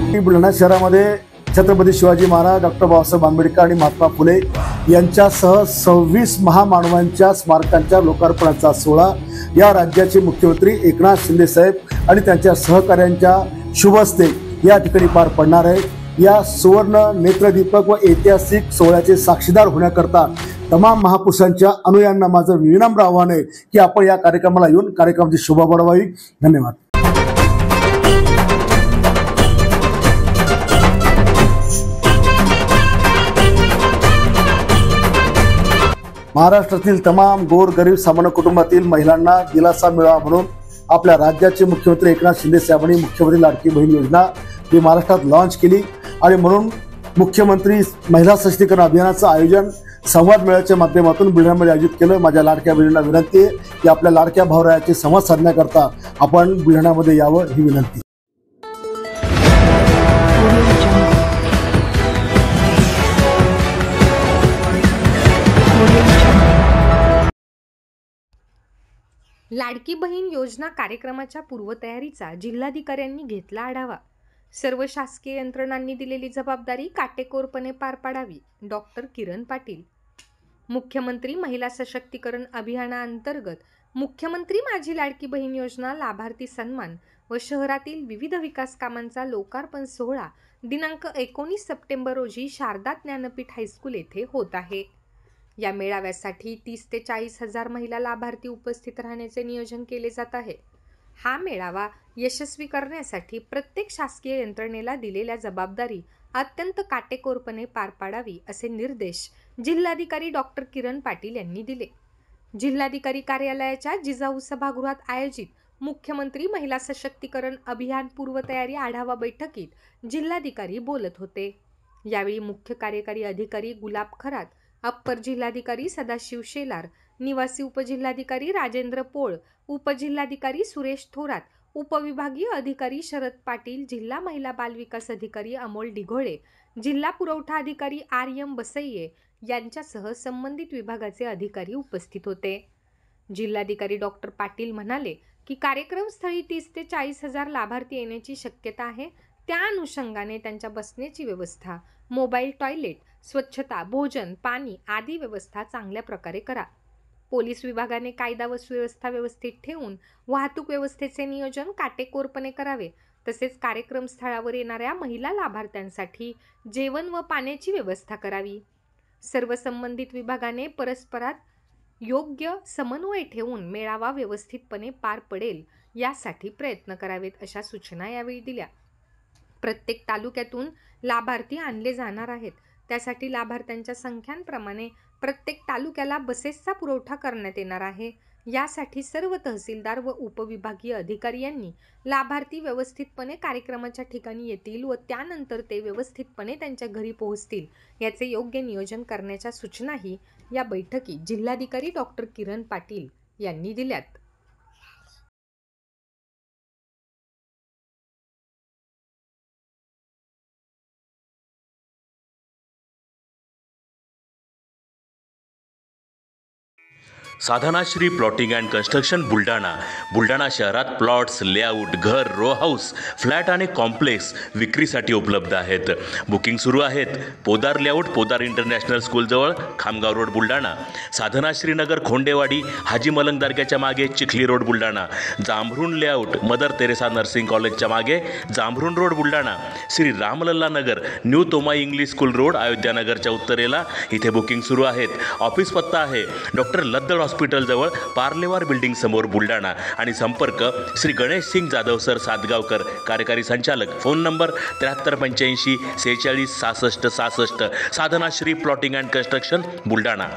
बुलढाणा शहरामध्ये छत्रपती शिवाजी महाराज, डॉक्टर बाबासाहेब आंबेडकर आणि महात्मा फुले यांच्यासह 26 महामानवांच्या स्मारकांच्या लोकार्पणाचा सोहळा या राज्याचे मुख्यमंत्री एकनाथ शिंदे साहेब आणि त्यांच्या सहकाऱ्यांच्या शुभ हस्ते या ठिकाणी पार पडणार आहे। या सुवर्ण नेत्रदीपक व ऐतिहासिक सोहळ्याचे साक्षीदार होण्याकरता तमाम महापुरुषांच्या अनुयायांना माझं विनम्र आव्हान आहे की आपण या कार्यक्रमाला येऊन कार्यक्रमाची शोभा वाढवावी। धन्यवाद। महाराष्ट्रातील तमाम गोरगरीब सामान्य कुटुंबातील महिलांना दिलासा मिळावा म्हणून आपल्या राज्याचे मुख्यमंत्री एकनाथ शिंदे साहेबांनी मुख्यमंत्री लाडकी बहीण योजना ही महाराष्ट्रात लॉन्च केली आणि म्हणून मुख्यमंत्री महिला सशक्तीकरण अभियानाचं आयोजन संवाद मेळ्याच्या माध्यमातून बुलढाण्यामध्ये आयोजित केलं। माझ्या लाडक्या बहिणींना विनंती आहे की आपल्या लाडक्या भावरायाचे संवाद साधण्याकरता आपण बुलढाण्यामध्ये यावं ही विनंती। लाडकी बहीण योजना कार्यक्रमाच्या पूर्वतयारीचा जिल्हाधिकाऱ्यांनी घेतला आढावा। सर्व शासकीय यंत्रणांनी दिलेली जबाबदारी काटेकोरपणे पार पाडावी। डॉक्टर किरण पाटील। मुख्यमंत्री महिला सशक्तीकरण अभियानाअंतर्गत मुख्यमंत्री माझी लाडकी बहीण योजना लाभार्थी सन्मान व शहरातील विविध विकास कामांचा लोकार्पण सोहळा दिनांक 19 सप्टेंबर रोजी शारदा ज्ञानपीठ हायस्कूल येथे होत आहे। या मेळाव्यासाठी 30 ते 40 हजार महिला लाभार्थी उपस्थित राहण्याचे नियोजन केले जात आहे। हा मेळावा यशस्वी करण्यासाठी प्रत्येक शासकीय यंत्रणेला दिलेल्या जबाबदारी अत्यंत काटेकोरपणे पार पाडावी असे निर्देश जिल्हाधिकारी डॉक्टर किरण पाटील यांनी दिले। जिल्हाधिकारी कार्यालयाच्या जिजाऊ सभागृहात आयोजित मुख्यमंत्री महिला सशक्तीकरण अभियान पूर्वतयारी आढावा बैठकीत जिल्हाधिकारी बोलत होते। यावेळी मुख्य कार्यकारी अधिकारी गुलाब खरात, अप्पर जिल्हाधिकारी सदाशिव शेलार, निवासी उपजिल्हाधिकारी राजेंद्र पोळ, उपजिल्हाधिकारी सुरेश थोरात, उपविभागीय अधिकारी शरद पाटील, जिल्हा महिला बाल विकास अधिकारी अमोल डिघोळे, जिल्हा पुरवठा अधिकारी आर्यम बसैये यांच्यासह संबंधित विभागाचे अधिकारी उपस्थित होते। जिल्हाधिकारी डॉक्टर पाटील म्हणाले की कार्यक्रमस्थळी 30 ते 40 हजार लाभार्थी येण्याची शक्यता आहे। त्या अनुषंगाने त्यांच्या बसण्याची व्यवस्था, मोबाईल टॉयलेट, स्वच्छता, भोजन, पाणी आदी व्यवस्था चांगल्या प्रकारे करा। पोलीस विभागाने कायदा व सुव्यवस्था व्यवस्थित ठेवून वाहतूक व्यवस्थेचे नियोजन काटेकोरपणे करावे। तसेच कार्यक्रम स्थळावर येणाऱ्या महिला लाभार्थ्यांसाठी जेवण व पाण्याची व्यवस्था करावी। सर्व संबंधित विभागाने परस्परात योग्य समन्वय ठेवून मेळावा व्यवस्थितपणे पार पडेल यासाठी प्रयत्न करावेत अशा सूचना यावेळी दिल्या। प्रत्येक तालुक्यातून लाभार्थी आणले जाणार आहेत। त्यासाठी लाभार्थ्यांच्या संख्यांप्रमाणे प्रत्येक तालुक्याला बसेसचा पुरवठा करण्यात येणार आहे। यासाठी सर्व तहसीलदार व उपविभागीय अधिकारी यांनी लाभार्थी व्यवस्थितपणे कार्यक्रमाच्या ठिकाणी येतील व त्यानंतर ते व्यवस्थितपणे त्यांच्या घरी पोहोचतील याचे योग्य नियोजन करण्याच्या सूचनाही या बैठकीत जिल्हाधिकारी डॉक्टर किरण पाटील यांनी दिल्यात। Sadhanashri plotting and construction Buldhana शहरात प्लॉट्स, लेआउट, घर, रो हाऊस, फ्लॅट आणि कॉम्प्लेक्स विक्रीसाठी उपलब्ध आहेत। बुकिंग सुरू आहेत। पोदार लेआउट, पोदार इंटरनॅशनल स्कूलजवळ, खामगाव रोड बुलढाणा। साधनाश्री नगर, खोंडेवाडी, हाजी मलंग दर्ग्याच्या मागे, Chikhli road Buldhana. Jambhrun layout, mother Teresa nursing कॉलेजच्या मागे, Jambhrun road Buldhana. Shri Ramlalla Nagar, new Tomai English school road, अयोध्यानगरच्या उत्तरेला, इथे बुकिंग सुरू आहेत। ऑफिस पत्ता आहे डॉक्टर लद्दड हॉस्पिटल जवळ, पार्लेवार बिल्डिंग समोर बुलढाणा आणि संपर्क श्री गणेश सिंग जाधव सर सातगावकर, कार्यकारी संचालक। Phone number 7385 46 66 66। Sadhanashri plotting and construction Buldhana.